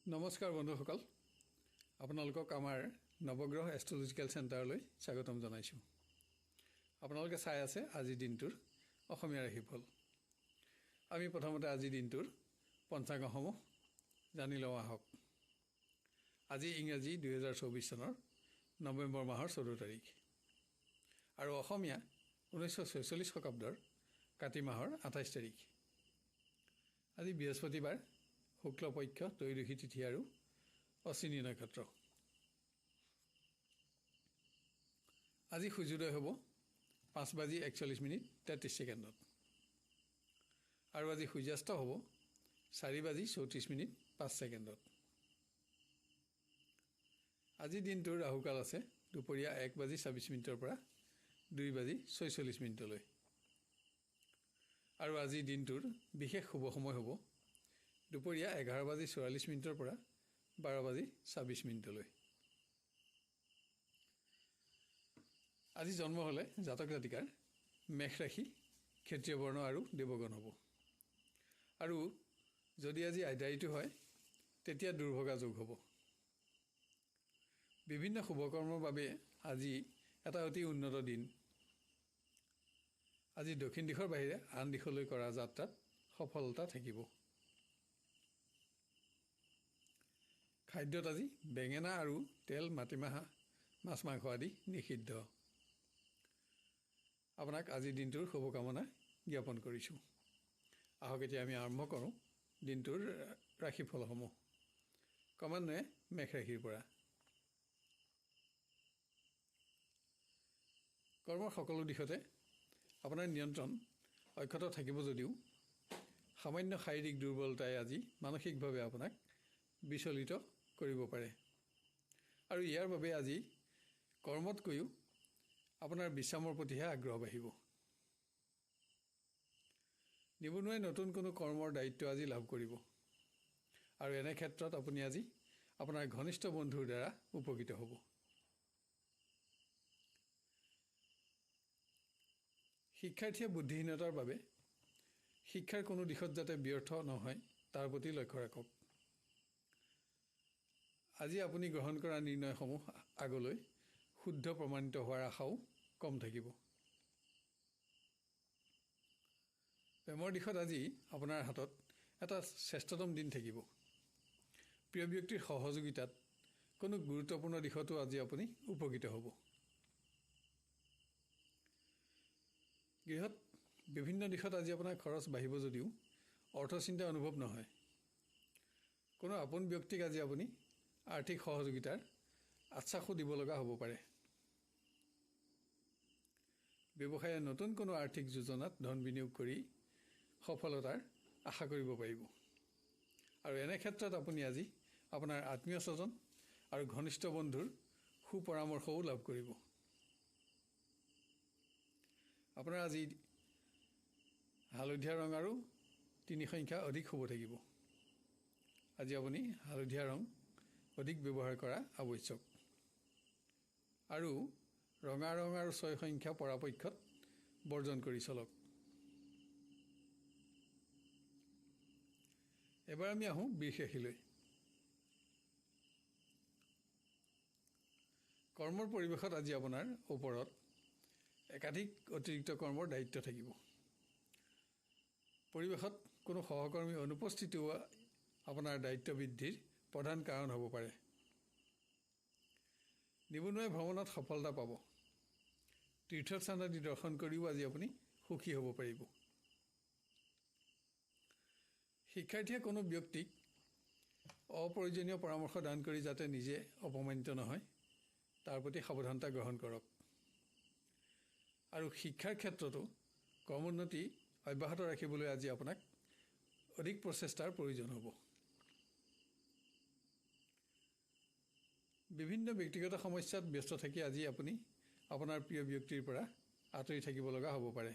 নমস্কাৰ বন্ধুসকল, আপোনালোকক আমাৰ নৱগ্ৰহ এষ্ট্ৰলজিক্যাল চেণ্টাৰলৈ স্বাগতম জনাইছোঁ। আপোনালোকে চাই আছে আজিৰ দিনটোৰ অসমীয়া ৰাশিফল। আমি প্ৰথমতে আজিৰ দিনটোৰ পঞ্চাংগসমূহ জানি লওঁ আহক। আজি ইংৰাজী 2024 চনৰ নৱেম্বৰ মাহৰ 14 তাৰিখ আৰু অসমীয়া 1946 শকাব্দৰ কাতি মাহৰ 28 তাৰিখ। আজি বৃহস্পতিবাৰ, শুক্লপক্ষ, ত্ৰয়োদশী তিথি আৰু অশ্বিনী নক্ষত্ৰ। আজি সূৰ্যোদয় হ'ব 5:41:33 আৰু আজি সূৰ্যাস্ত হ'ব 4:34:05। আজিৰ দিনটোৰ ৰাহুকাল আছে দুপৰীয়া 1:26 পৰা 2:46 আৰু আজিৰ দিনটোৰ বিশেষ শুভ সময় হ'ব দুপৰীয়া 11:44 পৰা 12:26। আজি জন্ম হ'লে জাতক জাতিকাৰ মেষ ৰাশি, ক্ষত্ৰিয় বৰ্ণ আৰু দেৱগণ হ'ব। আৰু যদি আজি আইদাৰীটো হয় তেতিয়া দুৰ্ভগা যোগ হ'ব। বিভিন্ন শুভকৰ্মৰ বাবে আজি এটা অতি উন্নত দিন। আজি দক্ষিণ দিশৰ বাহিৰে আন দিশলৈ কৰা যাত্ৰাত সফলতা থাকিব। খাদ্যত আজি বেঙেনা আৰু তেল, মাটিমাহ, মাছ মাংস আদি নিষিদ্ধ। আপোনাক আজিৰ দিনটোৰ শুভকামনা জ্ঞাপন কৰিছোঁ। আহক এতিয়া আমি আৰম্ভ কৰোঁ দিনটোৰ ৰাশিফলসমূহ। ক্ৰমান্বয়ে মেষ ৰাশিৰ পৰা। কৰ্মৰ সকলো দিশতে আপোনাৰ নিয়ন্ত্ৰণ অক্ষত থাকিব যদিও সামান্য শাৰীৰিক দুৰ্বলতাই আজি মানসিকভাৱে আপোনাক বিচলিত কৰিব পাৰে আৰু ইয়াৰ বাবে আজি কৰ্মতকৈও আপোনাৰ বিশ্ৰামৰ প্ৰতিহে আগ্ৰহ বাঢ়িব। নিবনুৱাই নতুন কোনো কৰ্মৰ দায়িত্ব আজি লাভ কৰিব আৰু এনে ক্ষেত্ৰত আপুনি আজি আপোনাৰ ঘনিষ্ঠ বন্ধুৰ দ্বাৰা উপকৃত হ'ব। শিক্ষাৰ্থীয়ে বুদ্ধিহীনতাৰ বাবে শিক্ষাৰ কোনো দিশত যাতে ব্যৰ্থ নহয় তাৰ প্ৰতি লক্ষ্য ৰাখক। আজি আপুনি গ্ৰহণ কৰা নিৰ্ণয়সমূহ আগলৈ শুদ্ধ প্ৰমাণিত হোৱাৰ আশাও কম থাকিব। প্ৰেমৰ দিশত আজি আপোনাৰ হাতত এটা শ্ৰেষ্ঠতম দিন থাকিব। প্ৰিয় ব্যক্তিৰ সহযোগিতাত কোনো গুৰুত্বপূৰ্ণ দিশতো আজি আপুনি উপকৃত হ'ব। গৃহত বিভিন্ন দিশত আজি আপোনাৰ খৰচ বাঢ়িব যদিও অৰ্থচিন্তা অনুভৱ নহয়। কোনো আপোন ব্যক্তিক আজি আপুনি আৰ্থিক সহযোগিতাৰ আশ্বাসো দিব লগা হ'ব পাৰে। ব্যৱসায়ে নতুন কোনো আৰ্থিক যোজনাত ধন বিনিয়োগ কৰি সফলতাৰ আশা কৰিব পাৰিব আৰু এনে ক্ষেত্ৰত আপুনি আজি আপোনাৰ আত্মীয় স্বজন আৰু ঘনিষ্ঠ বন্ধুৰ সুপৰামৰ্শও লাভ কৰিব। আপোনাৰ আজি হালধীয়া ৰং আৰু 3 সংখ্যা অধিক শুভ থাকিব। আজি আপুনি হালধীয়া ৰং অধিক ব্যৱহাৰ কৰা আৱশ্যক আৰু ৰঙা ৰং আৰু 6 সংখ্যা পৰাপক্ষত বৰ্জন কৰি চলক। এবাৰ আমি আহোঁ বৃষ ৰাশিলৈ। কৰ্মৰ পৰিৱেশত আজি আপোনাৰ ওপৰত একাধিক অতিৰিক্ত কৰ্মৰ দায়িত্ব থাকিব। পৰিৱেশত কোনো সহকৰ্মী অনুপস্থিতিও আপোনাৰ দায়িত্ব বৃদ্ধিৰ প্ৰধান কাৰণ হ'ব পাৰে। নিবনুৱাই ভ্ৰমণত সফলতা পাব। তীৰ্থস্থান আদি দৰ্শন কৰিও আজি আপুনি সুখী হ'ব পাৰিব। শিক্ষাৰ্থীয়ে কোনো ব্যক্তিক অপ্ৰয়োজনীয় পৰামৰ্শ দান কৰি যাতে নিজে অপমানিত নহয় তাৰ প্ৰতি সাৱধানতা গ্ৰহণ কৰক আৰু শিক্ষাৰ ক্ষেত্ৰতো ক্ৰমোন্নতি অব্যাহত ৰাখিবলৈ আজি আপোনাক অধিক প্ৰচেষ্টাৰ প্ৰয়োজন হ'ব। বিভিন্ন ব্যক্তিগত সমস্যাত ব্যস্ত থাকি আজি আপুনি আপোনাৰ প্ৰিয় ব্যক্তিৰ পৰা আঁতৰি থাকিব লগা হ'ব পাৰে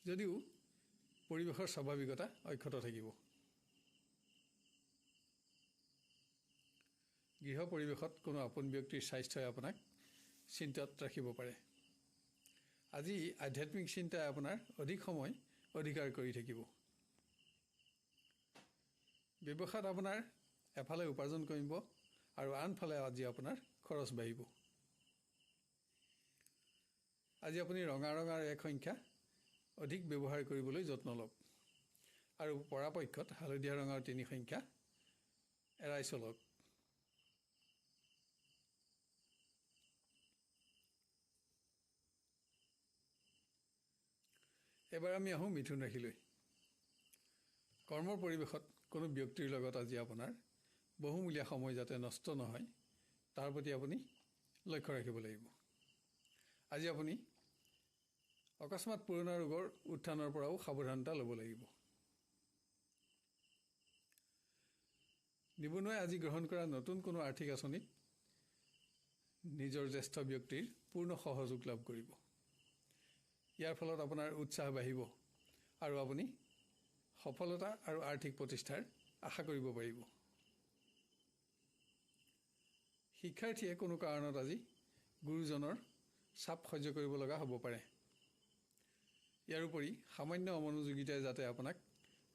যদিও পৰিৱেশৰ স্বাভাৱিকতা অক্ষত থাকিব। গৃহ পৰিৱেশত কোনো আপোন ব্যক্তিৰ স্বাস্থ্যই আপোনাক চিন্তাত ৰাখিব পাৰে। আজি আধ্যাত্মিক চিন্তাই আপোনাৰ অধিক সময় অধিকাৰ কৰি থাকিব। ব্যৱসায়ত আপোনাৰ এফালে উপাৰ্জন কৰিব আৰু আনফালে আজি আপোনাৰ খৰচ বাঢ়িব। আজি আপুনি ৰঙাৰ এক সংখ্যা অধিক ব্যৱহাৰ কৰিবলৈ যত্ন লওক আৰু পৰাপক্ষত হালধীয়া ৰঙৰ 3 সংখ্যা এৰাই চলক। এবাৰ আমি আহোঁ মিথুন ৰাশিলৈ। কৰ্মৰ পৰিৱেশত কোনো ব্যক্তিৰ লগত আজি আপোনাৰ বহুমূলীয়া সময় যাতে নষ্ট নহয় তাৰ প্ৰতি আপুনি লক্ষ্য ৰাখিব লাগিব। আজি আপুনি অকস্মাত পুৰণা ৰোগৰ উত্থানৰ পৰাও সাৱধানতা ল'ব লাগিব। নিবনুৱাই আজি গ্ৰহণ কৰা নতুন কোনো আৰ্থিক আঁচনিত নিজৰ জ্যেষ্ঠ ব্যক্তিৰ পূৰ্ণ সহযোগ লাভ কৰিব। ইয়াৰ ফলত আপোনাৰ উৎসাহ বাঢ়িব আৰু আপুনি সফলতা আৰু আৰ্থিক প্ৰতিষ্ঠাৰ আশা কৰিব পাৰিব। শিক্ষাৰ্থীয়ে কোনো কাৰণত আজি গুৰুজনৰ চাপ সহ্য কৰিব লগা হ'ব পাৰে। ইয়াৰ উপৰি সামান্য অমনোযোগিতাই যাতে আপোনাক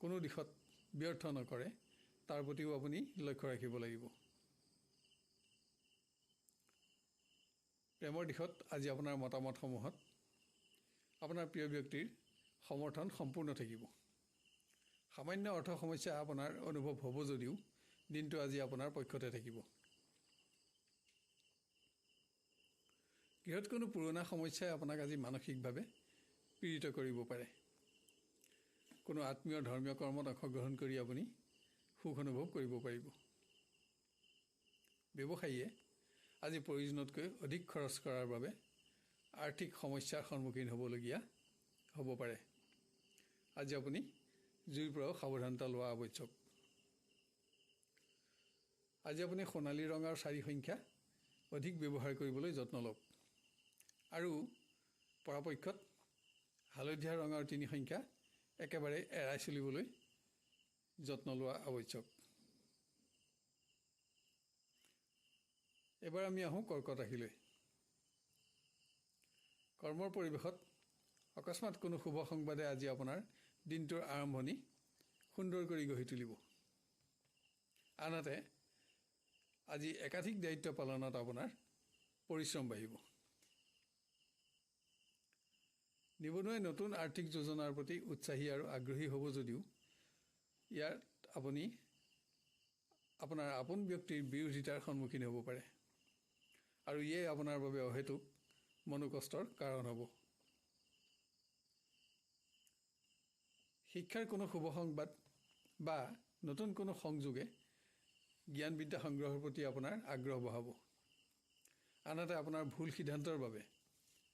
কোনো দিশত ব্যৰ্থ নকৰে তাৰ প্ৰতিও আপুনি লক্ষ্য ৰাখিব লাগিব। প্ৰেমৰ দিশত আজি আপোনাৰ মতামতসমূহত আপোনাৰ প্ৰিয় ব্যক্তিৰ সমৰ্থন সম্পূৰ্ণ থাকিব। সামান্য অৰ্থ সমস্যা আপোনাৰ অনুভৱ হ'ব যদিও দিনটো আজি আপোনাৰ পক্ষতে থাকিব। গৃহত কোনো পুৰণা সমস্যাই আপোনাক আজি মানসিকভাৱে পীড়িত কৰিব পাৰে। কোনো আত্মীয় ধৰ্মীয় কৰ্মত অংশগ্ৰহণ কৰি আপুনি সুখ অনুভৱ কৰিব পাৰিব। ব্যৱসায়ীয়ে আজি প্ৰয়োজনতকৈ অধিক খৰচ কৰাৰ বাবে আৰ্থিক সমস্যাৰ সন্মুখীন হ'ব পাৰে। আজি আপুনি জুইৰ পৰাও সাৱধানতা লোৱা আৱশ্যক। আজি আপুনি সোণালী ৰঙৰ 4 সংখ্যা অধিক ব্যৱহাৰ কৰিবলৈ যত্ন লওক আৰু পৰাপক্ষত হালধীয়া ৰঙৰ 3 সংখ্যা একেবাৰে এৰাই চলিবলৈ যত্ন লোৱা আৱশ্যক। এবাৰ আমি আহোঁ কৰ্কট ৰাশিলৈ। কৰ্মৰ পৰিৱেশত অকস্মাত কোনো শুভ সংবাদে আজি আপোনাৰ দিনটোৰ আৰম্ভণি সুন্দৰ কৰি গঢ়ি তুলিব। আনহাতে আজি একাধিক দায়িত্ব পালনত আপোনাৰ পৰিশ্ৰম বাঢ়িব। নিবনুৱাই নতুন আৰ্থিক যোজনাৰ প্ৰতি উৎসাহী আৰু আগ্ৰহী হ'ব যদিও ইয়াত আপুনি আপোনাৰ আপোন ব্যক্তিৰ বিৰোধিতাৰ সন্মুখীন হ'ব পাৰে আৰু ইয়ে আপোনাৰ বাবে অহেতুক মনোকষ্টৰ কাৰণ হ'ব। শিক্ষাৰ কোনো শুভ সংবাদ বা নতুন কোনো সংযোগে জ্ঞান বিদ্যা সংগ্ৰহৰ প্ৰতি আপোনাৰ আগ্ৰহ বঢ়াব। আনহাতে আপোনাৰ ভুল সিদ্ধান্তৰ বাবে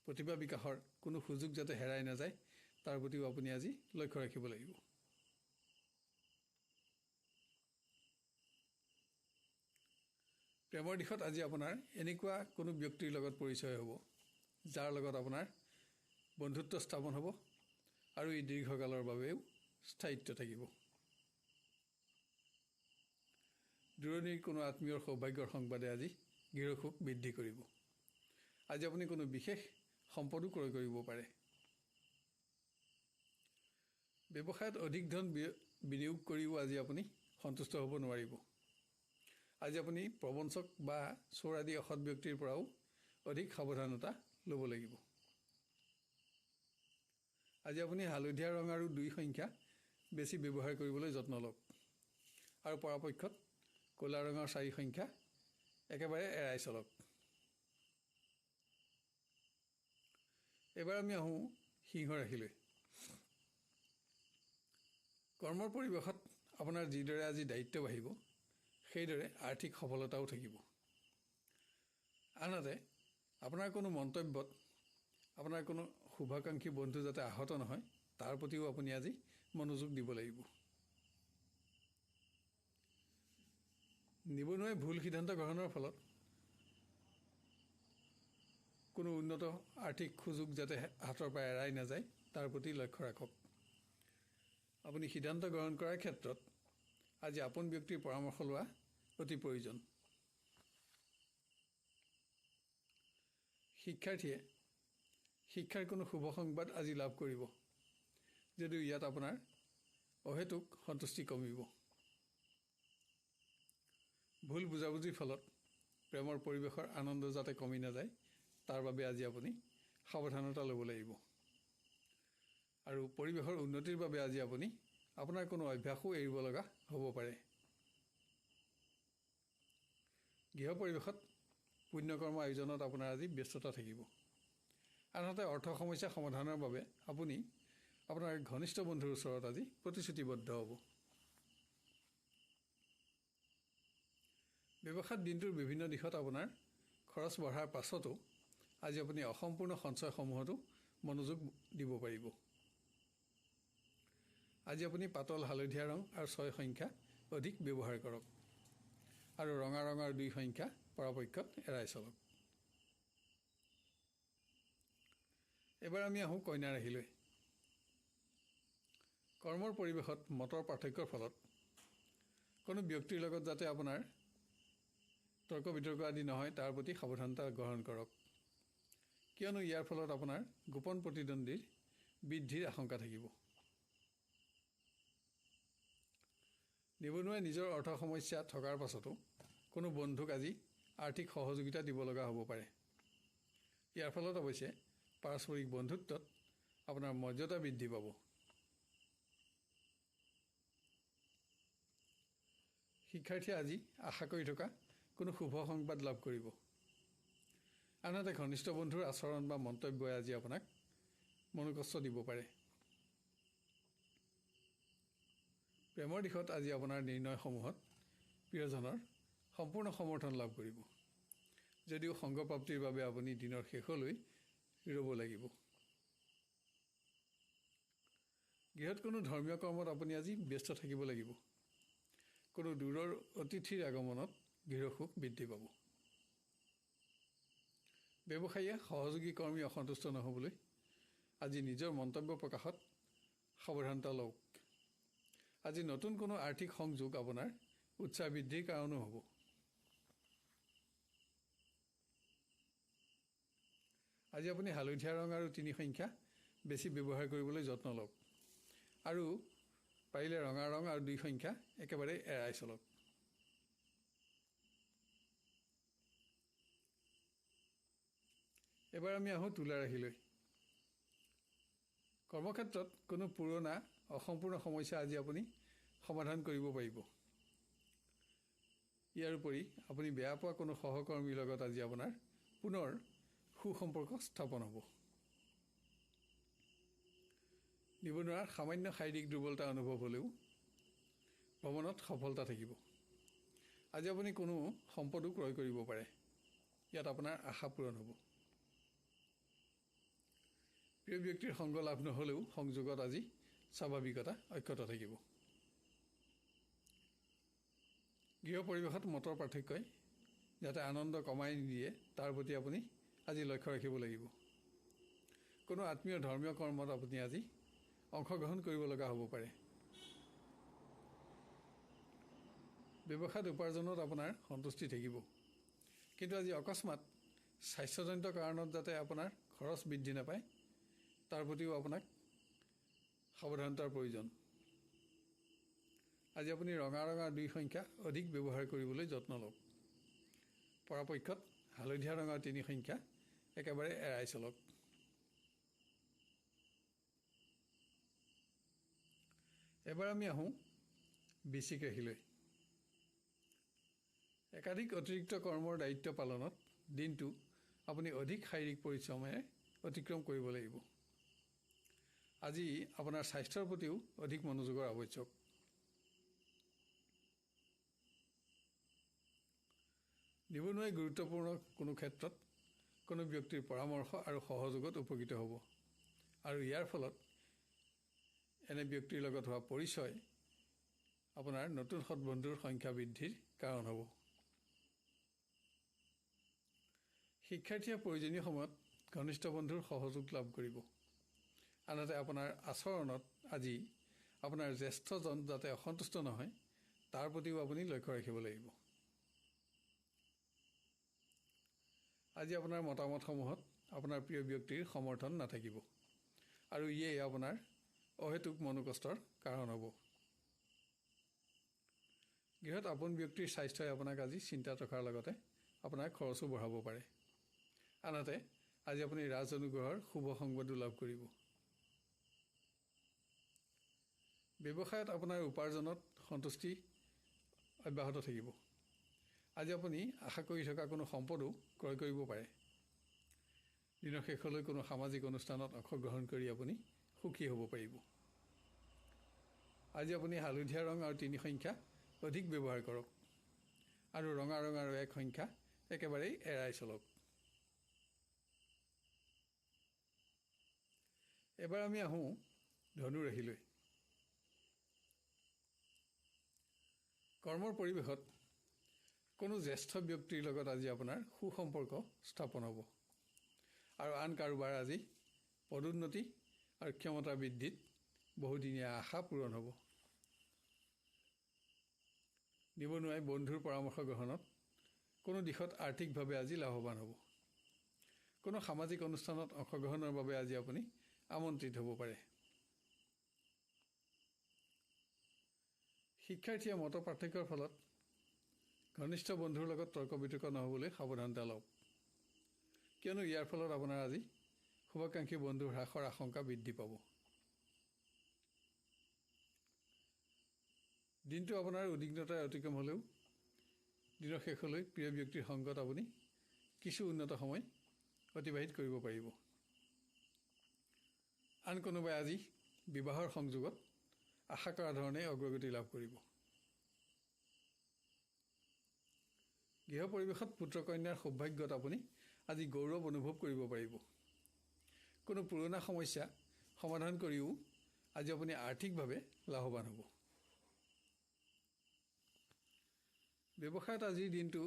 প্ৰতিভা বিকাশৰ কোনো সুযোগ যাতে হেৰাই নাযায় তাৰ প্ৰতিও আপুনি আজি লক্ষ্য ৰাখিব লাগিব। প্ৰেমৰ দিশত আজি আপোনাৰ এনেকুৱা কোনো ব্যক্তিৰ লগত পৰিচয় হ'ব যাৰ লগত আপোনাৰ বন্ধুত্ব স্থাপন হ'ব আৰু এই দীৰ্ঘকালৰ বাবেও স্থায়িত্ব থাকিব। দূৰণিৰ কোনো আত্মীয়ৰ সৌভাগ্যৰ সংবাদে আজি গৃহসুখ বৃদ্ধি কৰিব। আজি আপুনি কোনো বিশেষ সম্পদো ক্ৰয় কৰিব পাৰে। ব্যৱসায়ত অধিক ধন বিনিয়োগ কৰিও আজি আপুনি সন্তুষ্ট হ'ব নোৱাৰিব। আজি আপুনি প্ৰবঞ্চক বা চোৰ আদি অসৎ ব্যক্তিৰ পৰাও অধিক সাৱধানতা ল'ব লাগিব। আজি আপুনি হালধীয়া ৰং আৰু 2 সংখ্যা বেছি ব্যৱহাৰ কৰিবলৈ যত্ন লওক আৰু পৰাপক্ষত ক'লা ৰঙৰ 4 সংখ্যা একেবাৰে এৰাই চলক। এবাৰ আমি আহোঁ সিংহ ৰাশিলৈ। কৰ্মৰ পৰিৱেশত আপোনাৰ যিদৰে আজি দায়িত্ব বাঢ়িব সেইদৰে আৰ্থিক সফলতাও থাকিব। আনহাতে আপোনাৰ কোনো মন্তব্যত আপোনাৰ কোনো শুভাকাংক্ষী বন্ধু যাতে আহত নহয় তাৰ প্ৰতিও আপুনি আজি মনোযোগ দিব লাগিব। নিবনুৱাই ভুল সিদ্ধান্ত গ্ৰহণৰ ফলত কোনো উন্নত আৰ্থিক সুযোগ যাতে হাতৰ পৰা এৰাই নাযায় তাৰ প্ৰতি লক্ষ্য ৰাখক। আপুনি সিদ্ধান্ত গ্ৰহণ কৰাৰ ক্ষেত্ৰত আজি আপোন ব্যক্তিৰ পৰামৰ্শ লোৱা অতি প্ৰয়োজন। শিক্ষাৰ্থীয়ে শিক্ষাৰ কোনো শুভ সংবাদ আজি লাভ কৰিব যদিও ইয়াত আপোনাৰ অহেতুক সন্তুষ্টি কমিব। ভুল বুজাবুজিৰ ফলত প্ৰেমৰ পৰিৱেশৰ আনন্দ যাতে কমি নাযায় তাৰ বাবে আজি আপুনি সাৱধানতা ল'ব লাগিব। আৰু পৰিৱেশৰ উন্নতিৰ বাবে আজি আপুনি আপোনাৰ কোনো অভ্যাসো এৰিব লগা হ'ব পাৰে। গৃহ পৰিৱেশত পুণ্যকৰ্ম আয়োজনত আপোনাৰ আজি ব্যস্ততা থাকিব। আনহাতে অৰ্থ সমস্যা সমাধানৰ বাবে আপুনি আপোনাৰ ঘনিষ্ঠ বন্ধুৰ ওচৰত আজি প্ৰতিশ্ৰুতিবদ্ধ হ'ব। ব্যৱসায়ত দিনটোৰ বিভিন্ন দিশত আপোনাৰ খৰচ বঢ়াৰ পাছতো আজি আপুনি অসম্পূৰ্ণ সঞ্চয়সমূহতো মনোযোগ দিব পাৰিব। আজি আপুনি পাতল হালধীয়া ৰং আৰু 6 সংখ্যা অধিক ব্যৱহাৰ কৰক আৰু ৰঙা ৰং আৰু 2 সংখ্যা পৰাপক্ষত এৰাই চলক। এবাৰ আমি আহোঁ কন্যা ৰাশিলৈ। কৰ্মৰ পৰিৱেশত মতৰ পাৰ্থক্যৰ ফলত কোনো ব্যক্তিৰ লগত যাতে আপোনাৰ তৰ্ক বিতৰ্ক আদি নহয় তাৰ প্ৰতি সাৱধানতা গ্ৰহণ কৰক, কিয়নো ইয়াৰ ফলত আপোনাৰ গোপন প্ৰতিদ্বন্দ্বীৰ বৃদ্ধিৰ আশংকা থাকিব। নিবনুৱাই নিজৰ অৰ্থ সমস্যা থকাৰ পাছতো কোনো বন্ধুক আজি আৰ্থিক সহযোগিতা দিব লগা হ'ব পাৰে। ইয়াৰ ফলত অৱশ্যে পাৰস্পৰিক বন্ধুত্বত আপোনাৰ মৰ্যাদা বৃদ্ধি পাব। শিক্ষাৰ্থীয়ে আজি আশা কৰি থকা কোনো শুভ সংবাদ লাভ কৰিব। আনহাতে ঘনিষ্ঠ বন্ধুৰ আচৰণ বা মন্তব্যই আজি আপোনাক মনোকষ্ট দিব পাৰে। প্ৰেমৰ দিশত আজি আপোনাৰ নিৰ্ণয়সমূহত প্ৰিয়জনৰ সম্পূৰ্ণ সমৰ্থন লাভ কৰিব, যদিও সংগপ্ৰাপ্তিৰ বাবে আপুনি দিনৰ শেষলৈ ৰ'ব লাগিব। গৃহত কোনো ধৰ্মীয় কৰ্মত আপুনি আজি ব্যস্ত থাকিব লাগিব। কোনো দূৰৰ অতিথিৰ আগমনত গৃহসুখ বৃদ্ধি পাব। ব্যৱসায়ীয়ে সহযোগী কৰ্মী অসন্তুষ্ট নহ'বলৈ আজি নিজৰ মন্তব্য প্ৰকাশত সাৱধানতা লওক। আজি নতুন কোনো আৰ্থিক সংযোগ আপোনাৰ উৎসাহ বৃদ্ধিৰ কাৰণো হ'ব। আজি আপুনি হালধীয়া ৰং আৰু 3 সংখ্যা বেছি ব্যৱহাৰ কৰিবলৈ যত্ন লওক আৰু পাৰিলে ৰঙা ৰং আৰু 2 সংখ্যা একেবাৰে এৰাই চলক। এবাৰ আমি আহোঁ তুলা ৰাশিলৈ। কৰ্মক্ষেত্ৰত কোনো পুৰণা অসম্পূৰ্ণ সমস্যা আজি আপুনি সমাধান কৰিব পাৰিব। ইয়াৰ উপৰি আপুনি বেয়া পোৱা কোনো সহকৰ্মীৰ লগত আজি আপোনাৰ পুনৰ সুসম্পৰ্ক স্থাপন হ'ব। নিবনুৱাৰ সামান্য শাৰীৰিক দুৰ্বলতা অনুভৱ হ'লেও ভ্ৰমণত সফলতা থাকিব। আজি আপুনি কোনো সম্পদো ক্ৰয় কৰিব পাৰে। ইয়াত আপোনাৰ আশা পূৰণ হ'ব। প্ৰিয় ব্যক্তিৰ সংগ লাভ নহ'লেও সংযোগত আজি স্বাভাৱিকতা অক্ষত থাকিব। গৃহ পৰিৱেশত মতৰ পাৰ্থক্যই যাতে আনন্দ কমাই নিদিয়ে তাৰ প্ৰতি আপুনি আজি লক্ষ্য ৰাখিব লাগিব। কোনো আত্মীয় ধৰ্মীয় কৰ্মত আপুনি আজি অংশগ্ৰহণ কৰিব লগা হ'ব পাৰে। ব্যৱসায়ত উপাৰ্জনত আপোনাৰ সন্তুষ্টি থাকিব, কিন্তু আজি অকস্মাত স্বাস্থ্যজনিত কাৰণত যাতে আপোনাৰ খৰচ বৃদ্ধি নাপায় তাৰ প্ৰতিও আপোনাক সাৱধানতাৰ প্ৰয়োজন। আজি আপুনি ৰঙা ৰঙা 2 সংখ্যা অধিক ব্যৱহাৰ কৰিবলৈ যত্ন লওক। পৰাপক্ষত হালধীয়া ৰঙৰ 3 সংখ্যা একেবাৰে এৰাই চলক। এবাৰ আমি আহোঁ বৃশ্চিক ৰাশিলৈ। একাধিক অতিৰিক্ত কৰ্মৰ দায়িত্ব পালনত দিনটো আপুনি অধিক শাৰীৰিক পৰিশ্ৰমেৰে অতিক্ৰম কৰিব লাগিব। আজি আপোনাৰ স্বাস্থ্যৰ প্ৰতিও অধিক মনোযোগৰ আৱশ্যক। নিবনুৱাই গুৰুত্বপূৰ্ণ কোনো ক্ষেত্ৰত কোনো ব্যক্তিৰ পৰামৰ্শ আৰু সহযোগত উপকৃত হ'ব আৰু ইয়াৰ ফলত এনে ব্যক্তিৰ লগত হোৱা পৰিচয় আপোনাৰ নতুন সৎবন্ধুৰ সংখ্যা বৃদ্ধিৰ কাৰণ হ'ব। শিক্ষাৰ্থীয়ে প্ৰয়োজনীয় সময়ত ঘনিষ্ঠ বন্ধুৰ সহযোগ লাভ কৰিব। আনহাতে আপোনাৰ আচৰণত আজি আপোনাৰ জ্যেষ্ঠজন যাতে অসন্তুষ্ট নহয় তাৰ প্ৰতিও আপুনি লক্ষ্য ৰাখিব লাগিব। আজি আপোনাৰ মতামতসমূহত আপোনাৰ প্ৰিয় ব্যক্তিৰ সমৰ্থন নাথাকিব আৰু ইয়ে আপোনাৰ অহেতুক মনোকষ্টৰ কাৰণ হ'ব। গৃহত আপোন ব্যক্তিৰ স্বাস্থ্যই আপোনাক আজি চিন্তাত ৰখাৰ লগতে আপোনাৰ খৰচো বঢ়াব পাৰে। আনহাতে আজি আপুনি ৰাজ অনুগ্ৰহৰ শুভ সংবাদো লাভ কৰিব। ব্যৱসায়ত আপোনাৰ উপাৰ্জনত সন্তুষ্টি অব্যাহত থাকিব। আজি আপুনি আশা কৰি থকা কোনো সম্পদো ক্ৰয় কৰিব পাৰে। দিনৰ শেষলৈ কোনো সামাজিক অনুষ্ঠানত অংশগ্ৰহণ কৰি আপুনি সুখী হ'ব পাৰিব। আজি আপুনি হালধীয়া ৰং আৰু 3 সংখ্যা অধিক ব্যৱহাৰ কৰক আৰু ৰঙা ৰং আৰু 1 সংখ্যা একেবাৰেই এৰাই চলক। এবাৰ আমি আহোঁ ধনু ৰাশিলৈ। কৰ্মৰ পৰিৱেশত কোনো জ্যেষ্ঠ ব্যক্তিৰ লগত আজি আপোনাৰ সুসম্পৰ্ক স্থাপন হ'ব আৰু আন কাৰোবাৰ আজি পদোন্নতি আৰু ক্ষমতা বৃদ্ধিত বহুদিনীয়া আশা পূৰণ হ'ব। নিবনুৱাই বন্ধুৰ পৰামৰ্শ গ্ৰহণত কোনো দিশত আৰ্থিকভাৱে আজি লাভৱান হ'ব। কোনো সামাজিক অনুষ্ঠানত অংশগ্ৰহণৰ বাবে আজি আপুনি আমন্ত্ৰিত হ'ব পাৰে। শিক্ষাৰ্থীয়ে মত পাৰ্থক্যৰ ফলত ঘনিষ্ঠ বন্ধুৰ লগত তৰ্ক বিতৰ্ক নহ'বলৈ সাৱধানতা লওক, কিয়নো ইয়াৰ ফলত আপোনাৰ আজি শুভাকাংক্ষী বন্ধু হ্ৰাসৰ আশংকা বৃদ্ধি পাব। দিনটো আপোনাৰ উদ্বিগ্নতাই অতিক্ৰম হ'লেও দিনৰ শেষলৈ প্ৰিয় ব্যক্তিৰ সংগত আপুনি কিছু উন্নত সময় অতিবাহিত কৰিব পাৰিব। আন কোনোবাই আজি বিবাহৰ সংযোগত আশা কৰা ধৰণে অগ্ৰগতি লাভ কৰিব। গৃহ পৰিৱেশত পুত্ৰ কন্যাৰ সৌভাগ্যত আপুনি আজি গৌৰৱ অনুভৱ কৰিব পাৰিব। কোনো পুৰণা সমস্যা সমাধান কৰিও আজি আপুনি আৰ্থিকভাৱে লাভৱান হ'ব। ব্যৱসায়ত আজিৰ দিনটো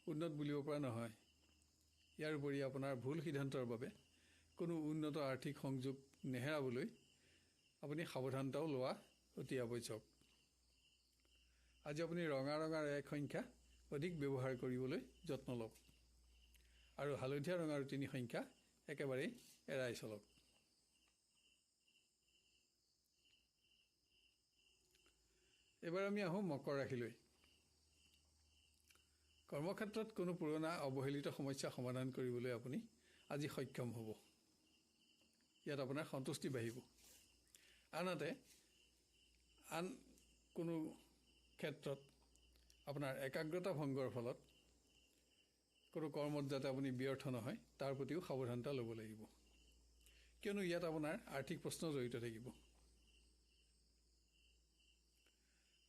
উন্নত বুলিব পৰা নহয়। ইয়াৰ উপৰি আপোনাৰ ভুল সিদ্ধান্তৰ বাবে কোনো উন্নত আৰ্থিক সংযোগ নেহেৰাবলৈ আপুনি সাৱধানতাও লোৱা অতি আৱশ্যক। আজি আপুনি ৰঙা ৰঙৰ 1 সংখ্যা অধিক ব্যৱহাৰ কৰিবলৈ যত্ন লওক আৰু হালধীয়া ৰঙৰ 3 সংখ্যা একেবাৰেই এৰাই চলক। এবাৰ আমি আহোঁ মকৰ ৰাশিলৈ। কৰ্মক্ষেত্ৰত কোনো পুৰণা অৱহেলিত সমস্যা সমাধান কৰিবলৈ আপুনি আজি সক্ষম হ'ব। ইয়াত আপোনাৰ সন্তুষ্টি বাঢ়িব। আনহাতে আন কোনো ক্ষেত্ৰত আপোনাৰ একাগ্ৰতা ভংগৰ ফলত কোনো কৰ্মত যাতে আপুনি ব্যৰ্থ নহয় তাৰ প্ৰতিও সাৱধানতা ল'ব লাগিব, কিয়নো ইয়াত আপোনাৰ আৰ্থিক প্ৰশ্ন জড়িত থাকিব।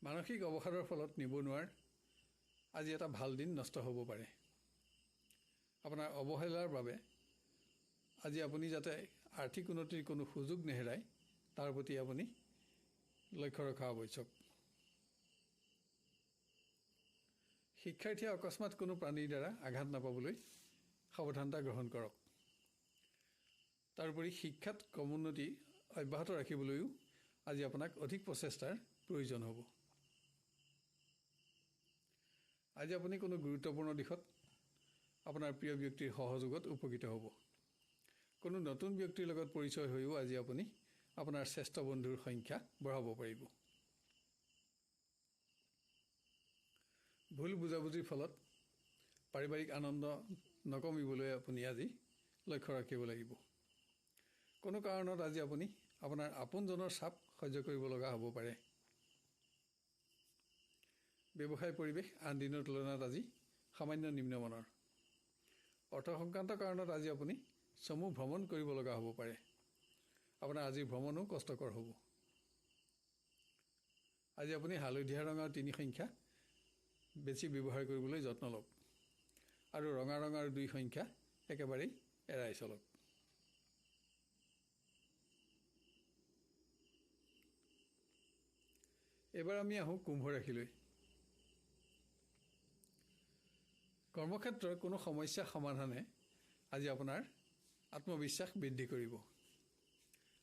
মানসিক অৱসাদৰ ফলত নিবনুৱাৰ আজি এটা ভাল দিন নষ্ট হ'ব পাৰে। আপোনাৰ অৱহেলাৰ বাবে আজি আপুনি যাতে আৰ্থিক উন্নতিৰ কোনো সুযোগ নেহেৰায় তাৰ প্ৰতি আপুনি লক্ষ্য ৰখা আৱশ্যক। শিক্ষাৰ্থীয়ে অকস্মাত কোনো প্ৰাণীৰ দ্বাৰা আঘাত নাপাবলৈ সাৱধানতা গ্ৰহণ কৰক। তাৰোপৰি শিক্ষাত ক্ৰমোন্নতি অব্যাহত ৰাখিবলৈও আজি আপোনাক অধিক প্ৰচেষ্টাৰ প্ৰয়োজন হ'ব। আজি আপুনি কোনো গুৰুত্বপূৰ্ণ দিশত আপোনাৰ প্ৰিয় ব্যক্তিৰ সহযোগত উপকৃত হ'ব। কোনো নতুন ব্যক্তিৰ লগত পৰিচয় হৈও আজি আপুনি আপোনাৰ শ্ৰেষ্ঠ বন্ধুৰ সংখ্যা বঢ়াব পাৰিব। ভুল বুজাবুজিৰ ফলত পাৰিবাৰিক আনন্দ নকমিবলৈ আপুনি আজি লক্ষ্য ৰাখিব লাগিব। কোনো কাৰণত আজি আপুনি আপোনাৰ আপোনজনৰ চাপ সহ্য কৰিব লগা হ'ব পাৰে। ব্যৱসায় পৰিৱেশ আন দিনৰ তুলনাত আজি সামান্য নিম্নমানৰ। অৰ্থ সংক্ৰান্ত কাৰণত আজি আপুনি চমু ভ্ৰমণ কৰিব লগা হ'ব পাৰে। আপোনাৰ আজিৰ ভ্ৰমণো কষ্টকৰ হ'ব। আজি আপুনি হালধীয়া ৰঙৰ 3 সংখ্যা বেছি ব্যৱহাৰ কৰিবলৈ যত্ন লওক আৰু ৰঙা ৰঙৰ 2 সংখ্যা একেবাৰেই এৰাই চলক। এবাৰ আমি আহোঁ কুম্ভ ৰাশিলৈ। কৰ্মক্ষেত্ৰৰ কোনো সমস্যা সমাধানে আজি আপোনাৰ আত্মবিশ্বাস বৃদ্ধি কৰিব।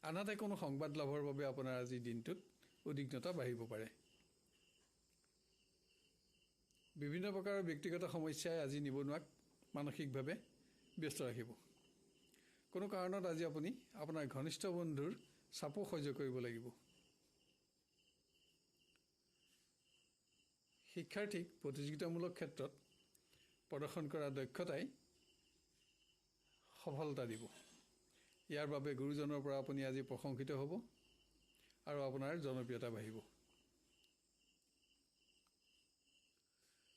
আনহাতে কোনো সংবাদ লাভৰ বাবে আপোনাৰ আজি দিনটোত উদ্বিগ্নতা বাঢ়িব পাৰে। বিভিন্ন প্ৰকাৰৰ ব্যক্তিগত সমস্যাই আজি নিবনুৱাক মানসিকভাৱে ব্যস্ত ৰাখিব। কোনো কাৰণত আজি আপুনি আপোনাৰ ঘনিষ্ঠ বন্ধুৰ চাপো সহ্য কৰিব লাগিব। শিক্ষাৰ্থীক প্ৰতিযোগিতামূলক ক্ষেত্ৰত প্ৰদৰ্শন কৰা দক্ষতাই সফলতা দিব। ইয়াৰ বাবে গুৰুজনৰ পৰা আপুনি আজি প্ৰশংসিত হ'ব আৰু আপোনাৰ জনপ্ৰিয়তা বাঢ়িব।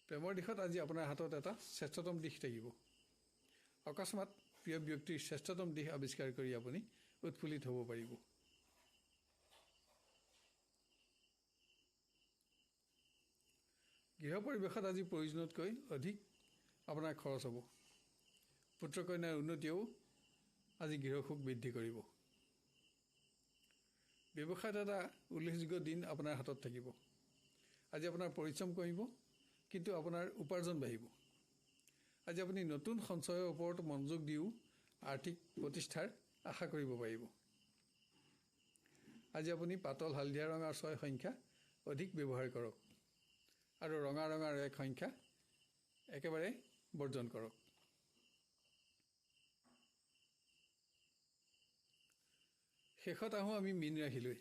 প্ৰেমৰ দিশত আজি আপোনাৰ হাতত এটা শ্ৰেষ্ঠতম দিশ থাকিব। অকস্মাত প্ৰিয় ব্যক্তিৰ শ্ৰেষ্ঠতম দিশ আৱিষ্কাৰ কৰি আপুনি উৎফুল্লিত হ'ব পাৰিব। গৃহ পৰিৱেশত আজি প্ৰয়োজনতকৈ অধিক আপোনাৰ খৰচ হ'ব। পুত্ৰ কন্যাৰ উন্নতিয়েও আজি গৃহসুখ বৃদ্ধি কৰিব। ব্যৱসায়ত এটা উল্লেখযোগ্য দিন আপোনাৰ হাতত থাকিব। আজি আপোনাৰ পৰিশ্ৰম কৰিব, কিন্তু আপোনাৰ উপাৰ্জন বাঢ়িব। আজি আপুনি নতুন সঞ্চয়ৰ ওপৰত মনোযোগ দিও আৰ্থিক প্ৰতিষ্ঠাৰ আশা কৰিব পাৰিব। আজি আপুনি পাতল হালধীয়া ৰঙৰ 6 সংখ্যা অধিক ব্যৱহাৰ কৰক আৰু ৰঙা ৰঙৰ 1 সংখ্যা একেবাৰে বৰ্জন কৰক। শেষত আহোঁ আমি মীন ৰাশিলৈ।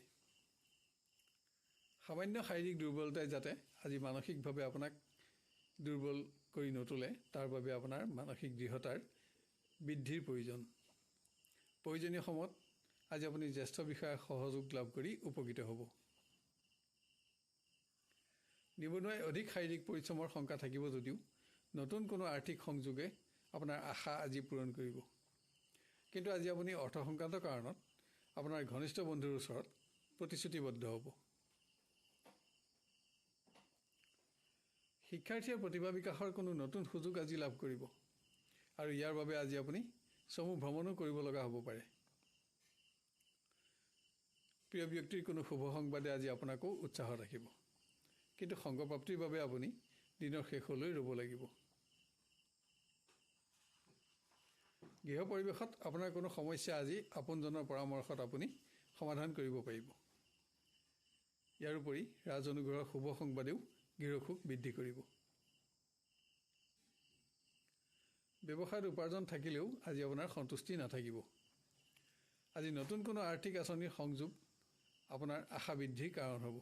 সামান্য শাৰীৰিক দুৰ্বলতাই যাতে আজি মানসিকভাৱে আপোনাক দুৰ্বল কৰি নতোলে, তাৰ বাবে আপোনাৰ মানসিক দৃঢ়তাৰ বৃদ্ধিৰ প্ৰয়োজন। প্ৰয়োজনীয় সময়ত আজি আপুনি জ্যেষ্ঠ বিষয়াৰ সহযোগ লাভ কৰি উপকৃত হ'ব। নিবনুৱাই অধিক শাৰীৰিক পৰিশ্ৰমৰ শংকা থাকিব যদিও নতুন কোনো আৰ্থিক সংযোগে আপোনাৰ আশা আজি পূৰণ কৰিব। কিন্তু আজি আপুনি অৰ্থ সংক্ৰান্ত কাৰণত আপোনাৰ ঘনিষ্ঠ বন্ধুৰ ওচৰত প্ৰতিশ্ৰুতিবদ্ধ হ'ব। শিক্ষাৰ্থীয়ে প্ৰতিভা বিকাশৰ কোনো নতুন সুযোগ আজি লাভ কৰিব আৰু ইয়াৰ বাবে আজি আপুনি চমু ভ্ৰমণো কৰিব লগা হ'ব পাৰে। প্ৰিয় ব্যক্তিৰ কোনো শুভ সংবাদে আজি আপোনাকো উৎসাহ ৰাখিব, কিন্তু সংগপ্ৰাপ্তিৰ বাবে আপুনি দিনৰ শেষলৈ ৰ'ব লাগিব। গৃহ পৰিৱেশত আপোনাৰ কোনো সমস্যা আজি আপোনজনৰ পৰামৰ্শত আপুনি সমাধান কৰিব পাৰিব। ইয়াৰ উপৰি ৰাজ অনুগ্ৰহৰ শুভ সংবাদেও গৃহসুখ বৃদ্ধি কৰিব। ব্যৱসায়ত উপাৰ্জন থাকিলেও আজি আপোনাৰ সন্তুষ্টি নাথাকিব। আজি নতুন কোনো আৰ্থিক আঁচনিৰ সংযোগ আপোনাৰ আশা বৃদ্ধিৰ কাৰণ হ'ব।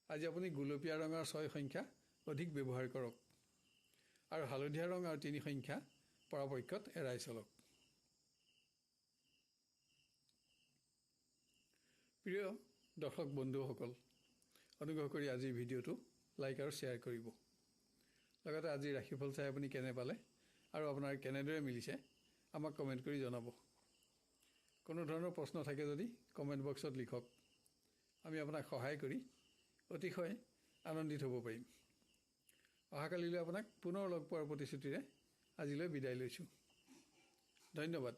আজি আপুনি গুলপীয়া ৰঙৰ 6 সংখ্যা অধিক ব্যৱহাৰ কৰক আৰু হালধীয়া ৰং আৰু 3 সংখ্যা পৰাপক্ষত এৰাই চলক। প্ৰিয় দৰ্শক বন্ধুসকল, অনুগ্ৰহ কৰি আজিৰ ভিডিঅ'টো লাইক আৰু শ্বেয়াৰ কৰিব। লগতে আজিৰ ৰাশিফল চাই আপুনি কেনে পালে আৰু আপোনাৰ কেনেদৰে মিলিছে আমাক কমেণ্ট কৰি জনাব। কোনো ধৰণৰ প্ৰশ্ন থাকে যদি কমেণ্ট বক্সত লিখক। আমি আপোনাক সহায় কৰি অতিশয় আনন্দিত হ'ব পাৰিম। অহাকালিলৈ আপোনাক পুনৰ লগ পোৱাৰ প্ৰতিশ্ৰুতিৰে আজিলৈ বিদায় লৈছোঁ। ধন্যবাদ।